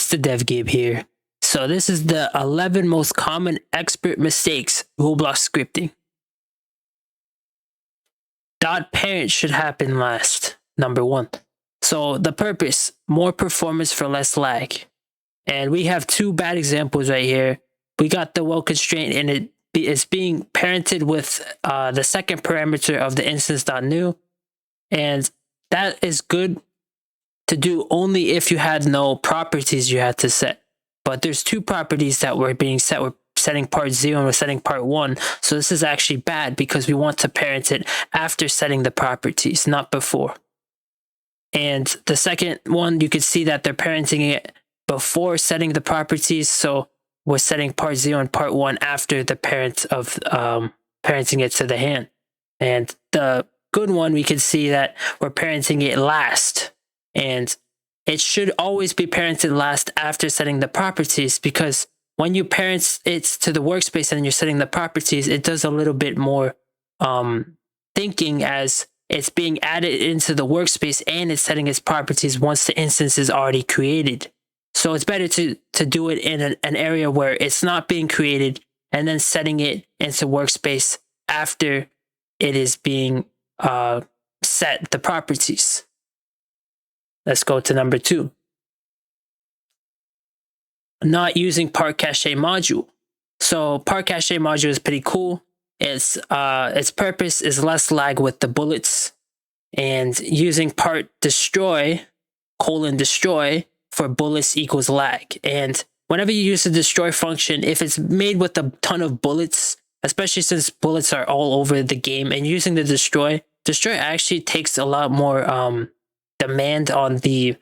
Mr. DevGabe here. So this is the 11 most common expert mistakes Roblox scripting. .parent should happen last, number 1. So the purpose, more performance for less lag. And we have 2 bad examples right here. We got the well constraint, and it is being parented with the second parameter of the instance.new. And that is good to do only if you had no properties you had to set. But there's 2 properties that were being set. We're setting part 0 and we're setting part 1. So this is actually bad because we want to parent it after setting the properties, not before. And the second one, you can see that they're parenting it before setting the properties. So we're setting part 0 and part 1 after the parent of parenting it to the hand. And the good one, we can see that we're parenting it last. And it should always be parented last after setting the properties, because when you parent it to the workspace and you're setting the properties, it does a little bit more thinking as it's being added into the workspace and it's setting its properties once the instance is already created. So it's better to do it in an area where it's not being created and then setting it into workspace after it is being set the properties. Let's go to number 2. Not using PartCache module. So PartCache module is pretty cool. Its purpose is less lag with the bullets, and using part destroy for bullets equals lag. And whenever you use the destroy function, if it's made with a ton of bullets, especially since bullets are all over the game, and using the destroy actually takes a lot more demand on the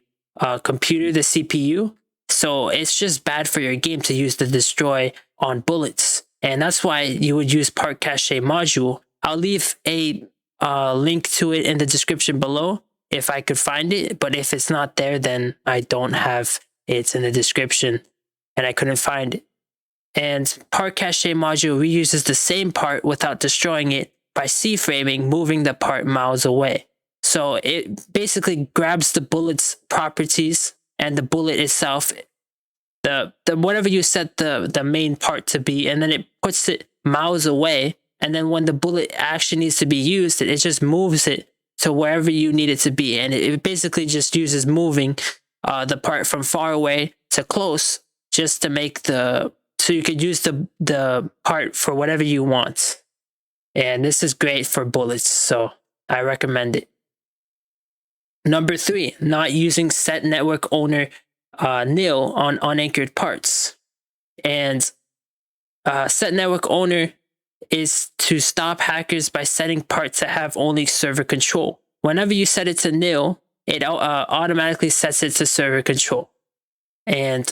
computer, the CPU. So it's just bad for your game to use the destroy on bullets. And that's why you would use PartCache module. I'll leave a link to it in the description below if I could find it. But if it's not there, then I don't have it in the description and I couldn't find it. And PartCache module reuses the same part without destroying it by CFraming, moving the part miles away. So it basically grabs the bullet's properties and the bullet itself, the whatever you set the main part to be, and then it puts it miles away. And then when the bullet actually needs to be used, it just moves it to wherever you need it to be. And it basically just uses moving the part from far away to close just to make so you could use the part for whatever you want. And this is great for bullets, so I recommend it. Number 3, not using SetNetworkOwner nil on unanchored parts. And SetNetworkOwner is to stop hackers by setting parts to have only server control. Whenever you set it to nil, it automatically sets it to server control. And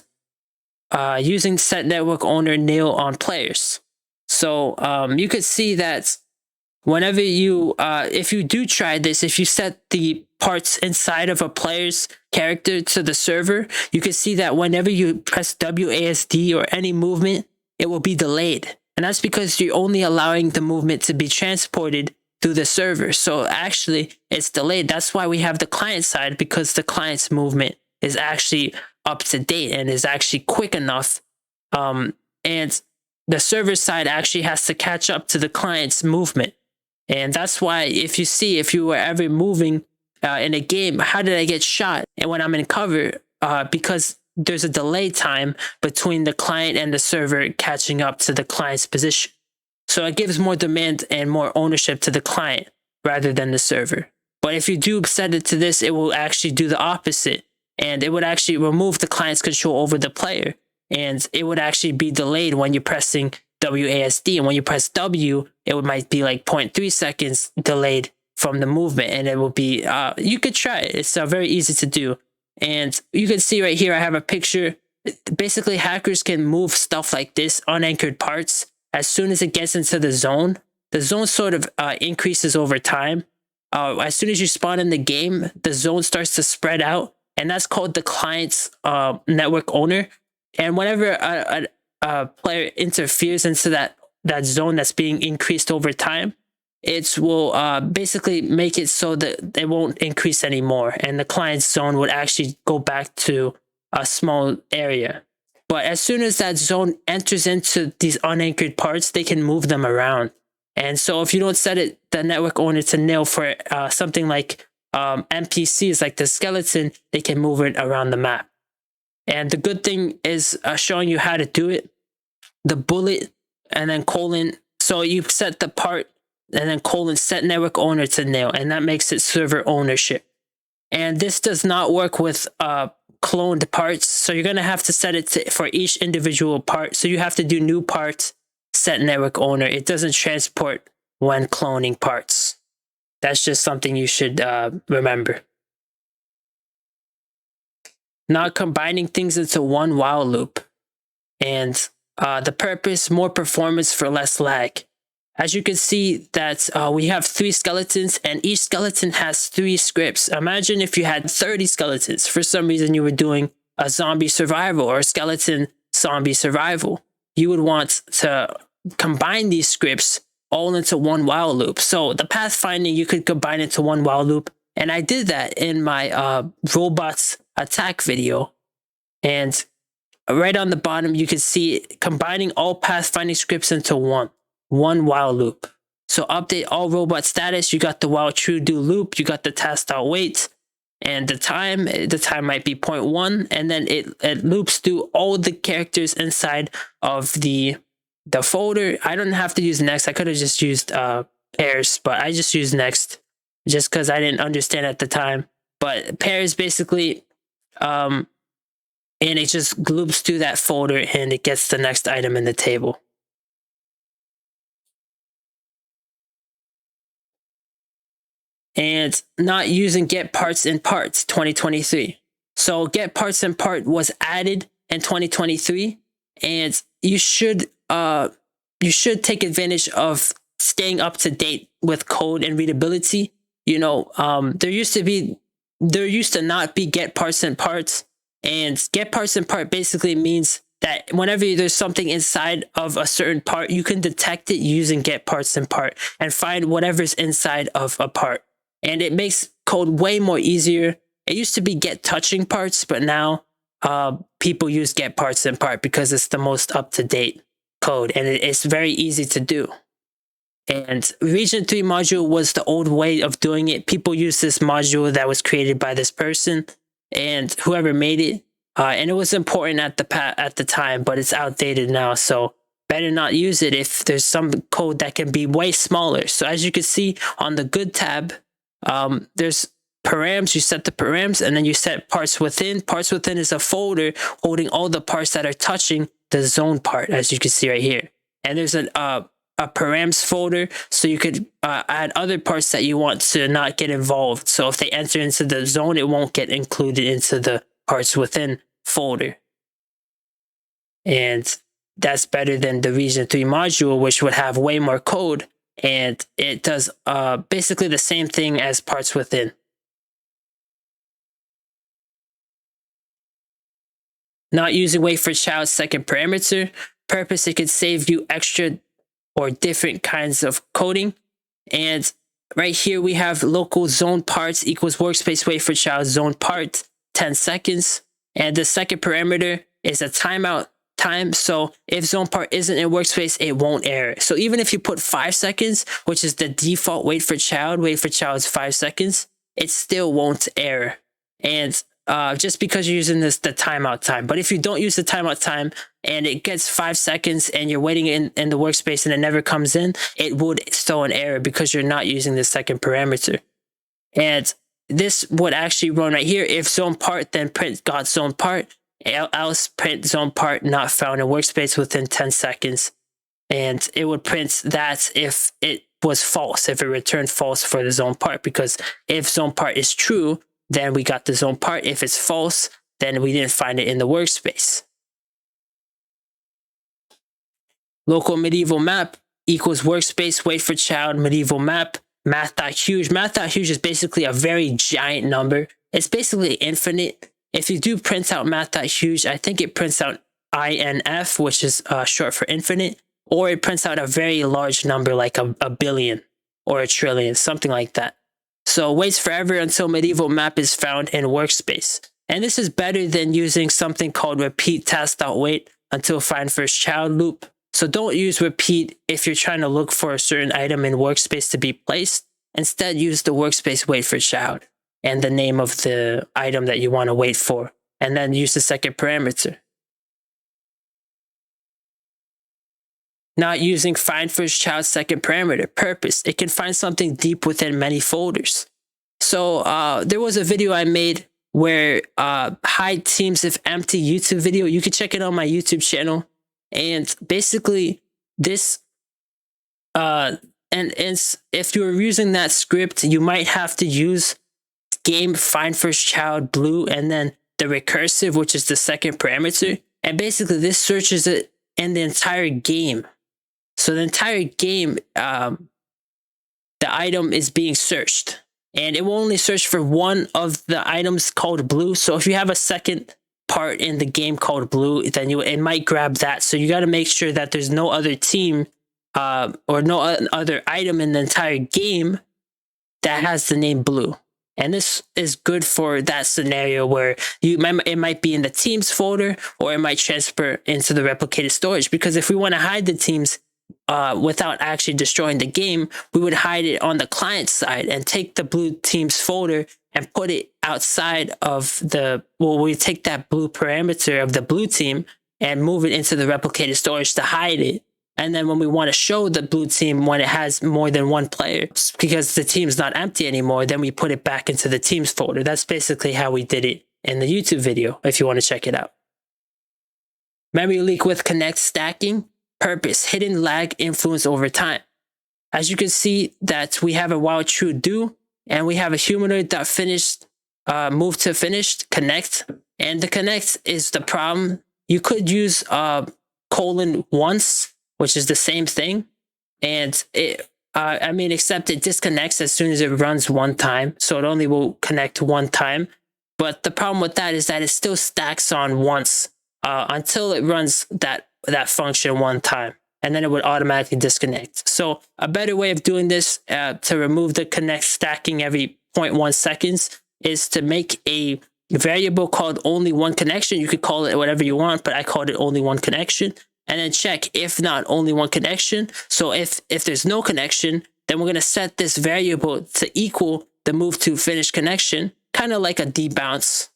using SetNetworkOwner nil on players. So you could see that whenever you, if you do try this, if you set the parts inside of a player's character to the server, you can see that whenever you press WASD or any movement, it will be delayed. And that's because you're only allowing the movement to be transported through the server. So actually it's delayed. That's why we have the client side, because the client's movement is actually up to date and is actually quick enough. And the server side actually has to catch up to the client's movement. And that's why if you were ever moving in a game, how did I get shot? And when I'm in cover, because there's a delay time between the client and the server catching up to the client's position. So it gives more demand and more ownership to the client rather than the server. But if you do set it to this, it will actually do the opposite. And it would actually remove the client's control over the player. And it would actually be delayed when you're pressing WASD. And when you press W, it might be like 0.3 seconds delayed from the movement. And it will be, you could try it. It's very easy to do. And you can see right here, I have a picture. Basically, hackers can move stuff like this, unanchored parts. As soon as it gets into the zone sort of increases over time. As soon as you spawn in the game, the zone starts to spread out. And that's called the client's network owner. And whenever a player interferes into that zone that's being increased over time, it will basically make it so that it won't increase anymore. And the client's zone would actually go back to a small area. But as soon as that zone enters into these unanchored parts, they can move them around. And so if you don't set it, the network owner to nil for something like NPCs, like the skeleton, they can move it around the map. And the good thing is showing you how to do it. The bullet and then colon. So you set the part and then colon set network owner to nil, and that makes it server ownership. And this does not work with cloned parts. So you're going to have to set it for each individual part. So you have to do new parts, set network owner. It doesn't transport when cloning parts. That's just something you should remember. Not combining things into one while loop. And the purpose, more performance for less lag. As you can see that we have 3 skeletons, and each skeleton has 3 scripts. Imagine if you had 30 skeletons. For some reason you were doing a zombie survival or a skeleton zombie survival. You would want to combine these scripts all into one while loop. So the pathfinding, you could combine it to one while loop. And I did that in my robots attack video. And right on the bottom, you can see combining all pathfinding scripts into one while loop. So update all robot status. You got the while true do loop. You got the task.wait. And the time might be 0.1. And then it loops through all the characters inside of the folder. I don't have to use next. I could have just used pairs, but I just used next just because I didn't understand at the time. But pairs basically, and it just loops through that folder and it gets the next item in the table. And not using GetPartsInPart 2023. So GetPartsInPart was added in 2023, and you should take advantage of staying up to date with code and readability. You know, there used to not be GetPartsInPart, and GetPartsInPart basically means that whenever there's something inside of a certain part, you can detect it using GetPartsInPart and find whatever's inside of a part. And it makes code way more easier. It used to be GetTouchingParts, but now people use GetPartsInPart because it's the most up-to-date code, and it's very easy to do. And Region 3 module was the old way of doing it. People use this module that was created by this person and whoever made it. And it was important at the time, but it's outdated now. So better not use it if there's some code that can be way smaller. So as you can see on the good tab, there's params. You set the params, and then you set parts within. Parts within is a folder holding all the parts that are touching the zone part, as you can see right here. And there's a params folder, so you could add other parts that you want to not get involved. So if they enter into the zone, it won't get included into the parts within folder. And that's better than the Region 3 module, which would have way more code, and it does basically the same thing as parts within. Not using WaitForChild's second parameter. Purpose, it could save you extra or different kinds of coding. And right here we have local zone parts equals workspace WaitForChild zone part 10 seconds. And the second parameter is a timeout time. So if zone part isn't in workspace, it won't error. So even if you put 5 seconds, which is the default WaitForChild is 5 seconds, it still won't error. And just because you're using the timeout time. But if you don't use the timeout time and it gets 5 seconds and you're waiting in the workspace and it never comes in, it would throw an error because you're not using the second parameter. And this would actually run right here. If zone part, then print got zone part, else print zone part not found in workspace within 10 seconds. And it would print that if it was false, if it returned false for the zone part, because if zone part is true, then we got the zone part. If it's false, then we didn't find it in the workspace. Local medieval map equals workspace WaitForChild medieval map math.huge. Math.huge is basically a very giant number. It's basically infinite. If you do print out math.huge, I think it prints out INF, which is short for infinite, or it prints out a very large number like a billion or a trillion, something like that. So waits forever until medieval map is found in workspace. And this is better than using something called repeat task.wait until FindFirstChild loop. So don't use repeat if you're trying to look for a certain item in workspace to be placed. Instead, use the workspace WaitForChild and the name of the item that you want to wait for, and then use the second parameter. Not using FindFirstChild's second parameter, purpose. It can find something deep within many folders. So there was a video I made where hide teams if empty YouTube video. You can check it on my YouTube channel. And basically this, and if you're using that script, you might have to use game FindFirstChild blue and then the recursive, which is the second parameter. And basically this searches it in the entire game. So the entire game, the item is being searched, and it will only search for one of the items called blue. So if you have a second part in the game called blue, then it might grab that. So you got to make sure that there's no other team or no other item in the entire game that has the name blue. And this is good for that scenario where it might be in the teams folder, or it might transfer into the replicated storage. Because if we want to hide the teams without actually destroying the game, we would hide it on the client side and take the blue teams folder and put it outside of we take that blue parameter of the blue team and move it into the replicated storage to hide it. And then when we want to show the blue team when it has more than one player, because the team's not empty anymore, then we put it back into the teams folder. That's basically how we did it in the YouTube video, if you want to check it out. Memory leak with connect stacking. Purpose, hidden lag influence over time. As you can see that we have a while true do, and we have a humanoid.finished move to finished connect. And the connect is the problem. You could use colon once, which is the same thing. And except it disconnects as soon as it runs one time. So it only will connect one time. But the problem with that is that it still stacks on once until it runs that function one time, and then it would automatically disconnect. So a better way of doing this to remove the connect stacking every 0.1 seconds is to make a variable called only one connection. You could call it whatever you want, but I called it only one connection. And then check if not only one connection. So if there's no connection, then we're going to set this variable to equal the move to finish connection, kind of like a debounce.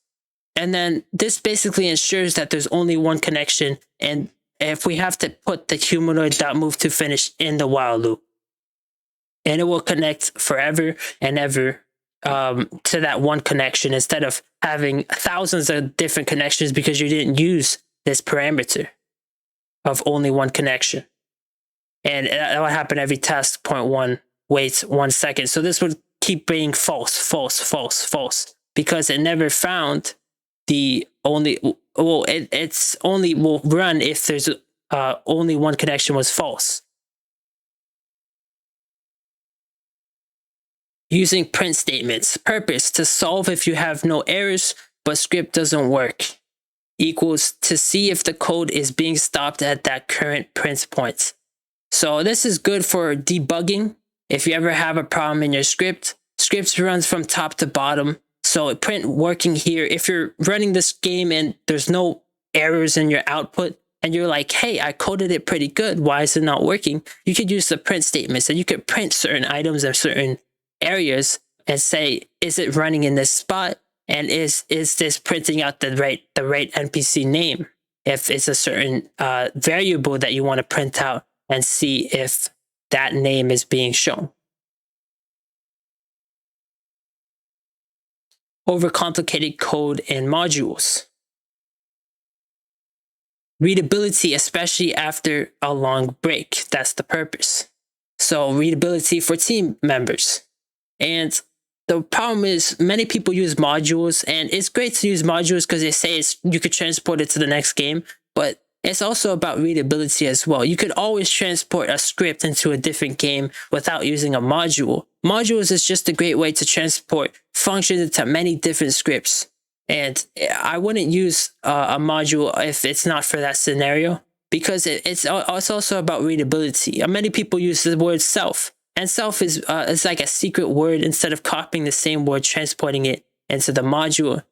And then this basically ensures that there's only one connection, and if we have to put the humanoid.move to finish in the while loop, and it will connect forever and ever to that one connection instead of having thousands of different connections because you didn't use this parameter of only one connection. And that would happen every task 0.1 waits 1 second. So this would keep being false, false, false, false, because it never found the only, it's only will run if there's only one connection was false. Using print statements. Purpose, to solve if you have no errors, but script doesn't work. Equals, to see if the code is being stopped at that current print point. So this is good for debugging. If you ever have a problem in your script runs from top to bottom. So print working here, if you're running this game and there's no errors in your output, and you're like, hey, I coded it pretty good, why is it not working? You could use the print statements, and you could print certain items or certain areas and say, is it running in this spot? And is this printing out the right NPC name? If it's a certain variable that you want to print out and see if that name is being shown. Overcomplicated code and modules. Readability, especially after a long break. That's the purpose. So readability for team members. And the problem is many people use modules, and it's great to use modules because they say you could transport it to the next game, but it's also about readability as well. You could always transport a script into a different game without using a module. Modules is just a great way to transport functions into many different scripts. And I wouldn't use a module if it's not for that scenario, because it's also about readability. Many people use the word self, and self is it's like a secret word. Instead of copying the same word, transporting it into the module,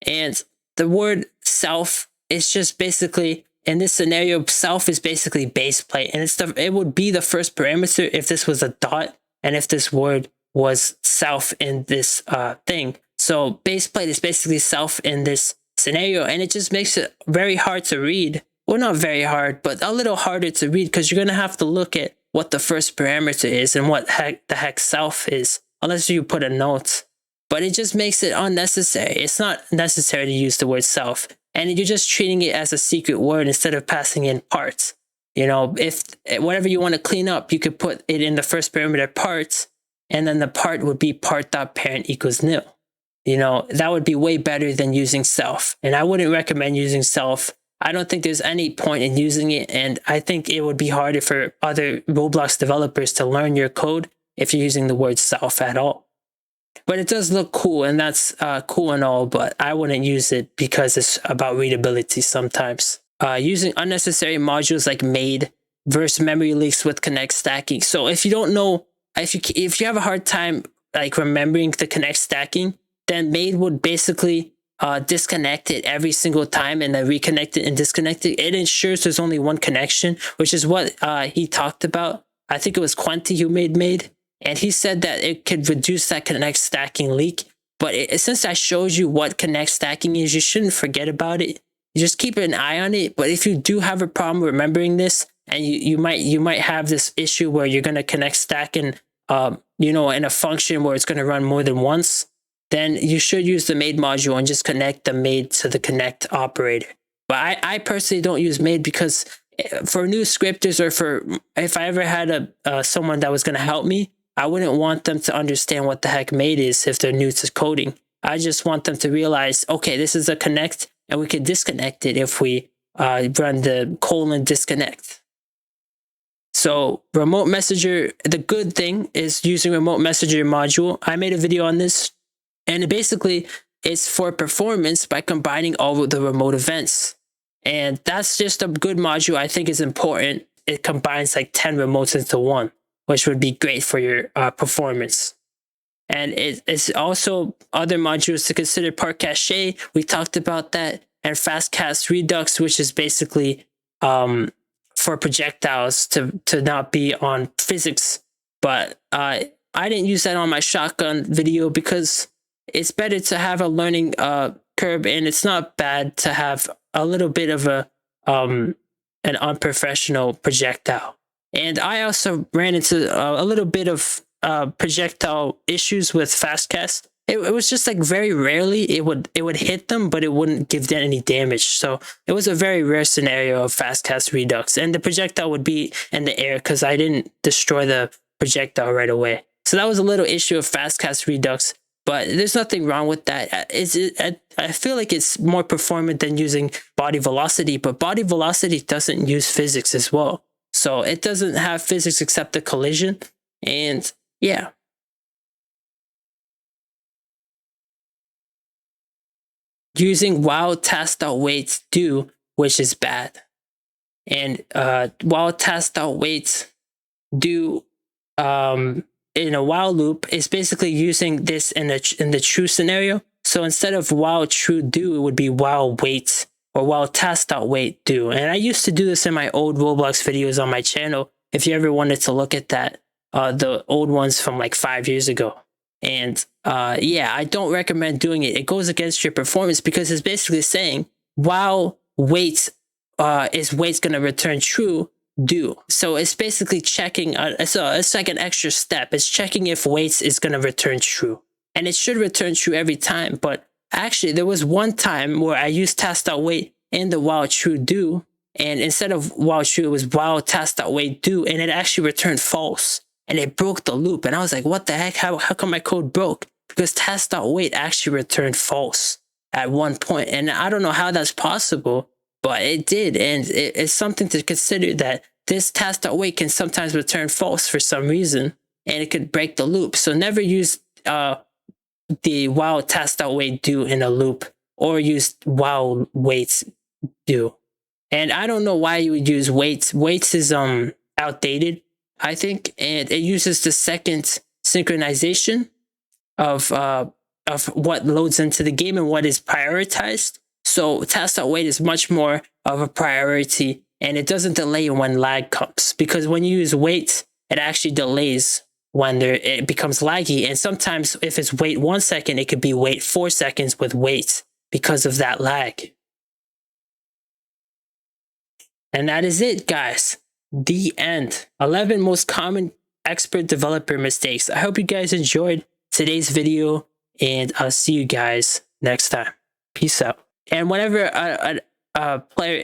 And the word self is just basically, in this scenario, self is basically base plate, and it would be the first parameter if this was a dot and if this word was self in this thing. So base plate is basically self in this scenario, and it just makes it very hard to read. Well, not very hard, but a little harder to read, because you're going to have to look at what the first parameter is and what the heck self is, unless you put a note. But it just makes it unnecessary. It's not necessary to use the word self, and you're just treating it as a secret word instead of passing in parts. You know, if whatever you want to clean up, you could put it in the first parameter parts, and then the part would be part.parent equals nil. You know, that would be way better than using self. And I wouldn't recommend using self. I don't think there's any point in using it, and I think it would be harder for other Roblox developers to learn your code if you're using the word self at all. But it does look cool, and that's cool and all, but I wouldn't use it because it's about readability sometimes. Using unnecessary modules like made versus memory leaks with connect stacking. So if you don't know, if you have a hard time like remembering the connect stacking, then made would basically disconnect it every single time and then reconnect it and disconnect it. It ensures there's only one connection, which is what he talked about. I think it was Quanti who made. And he said that it could reduce that connect stacking leak. But since I showed you what connect stacking is, you shouldn't forget about it. You just keep an eye on it. But if you do have a problem remembering this, and you might have this issue where you're going to connect stack in in a function where it's going to run more than once, then you should use the made module and just connect the made to the connect operator. But I personally don't use made because for new scripters, or for if I ever had someone that was going to help me, I wouldn't want them to understand what the heck made is if they're new to coding. I just want them to realize, okay, this is a connect, and we can disconnect it if we run the : disconnect. So remote messenger, the good thing is using remote messenger module. I made a video on this, and basically it's for performance by combining all of the remote events. And that's just a good module I think is important. It combines like 10 remotes into one, which would be great for your performance. And it's also other modules to consider: PartCache, we talked about that, and FastCast Redux, which is basically for projectiles to not be on physics. But I didn't use that on my shotgun video because it's better to have a learning curve, and it's not bad to have a little bit of an unprofessional projectile. And I also ran into a little bit of projectile issues with FastCast. It was just like very rarely it would hit them, but it wouldn't give them any damage. So it was a very rare scenario of FastCast Redux, and the projectile would be in the air because I didn't destroy the projectile right away. So that was a little issue of FastCast Redux, but there's nothing wrong with that. I feel like it's more performant than using body velocity, but body velocity doesn't use physics as well. So it doesn't have physics except the collision. And yeah. Using while task.wait do, which is bad. And while task.wait do in a while loop is basically using this in the true scenario. So instead of while true do, it would be while wait, or while task.wait do. And I used to do this in my old Roblox videos on my channel, if you ever wanted to look at that, the old ones from like 5 years ago. And yeah, I don't recommend doing it. It goes against your performance because it's basically saying while wait is wait's going to return true, do. So it's basically checking, so it's like an extra step. It's checking if waits is going to return true. And it should return true every time. But actually, there was one time where I used task.wait in the while true do. And instead of while true, it was while task.wait do. And it actually returned false. And it broke the loop. And I was like, what the heck? How come my code broke? Because task.wait actually returned false at one point. And I don't know how that's possible, but it did. And it's something to consider, that this task.wait can sometimes return false for some reason, and it could break the loop. So never use the while task.wait do in a loop, or use while waits do. And I don't know why you would use waits. Waits is outdated, I think, and it uses the second synchronization of of what loads into the game and what is prioritized. So task.wait is much more of a priority, and it doesn't delay when lag comes, because when you use wait, it actually delays when it becomes laggy. And sometimes if it's wait 1 second, it could be wait 4 seconds with wait because of that lag. And that is it, guys. The end. 11 most common expert developer mistakes. I hope you guys enjoyed today's video, and I'll see you guys next time. Peace out. And whenever a player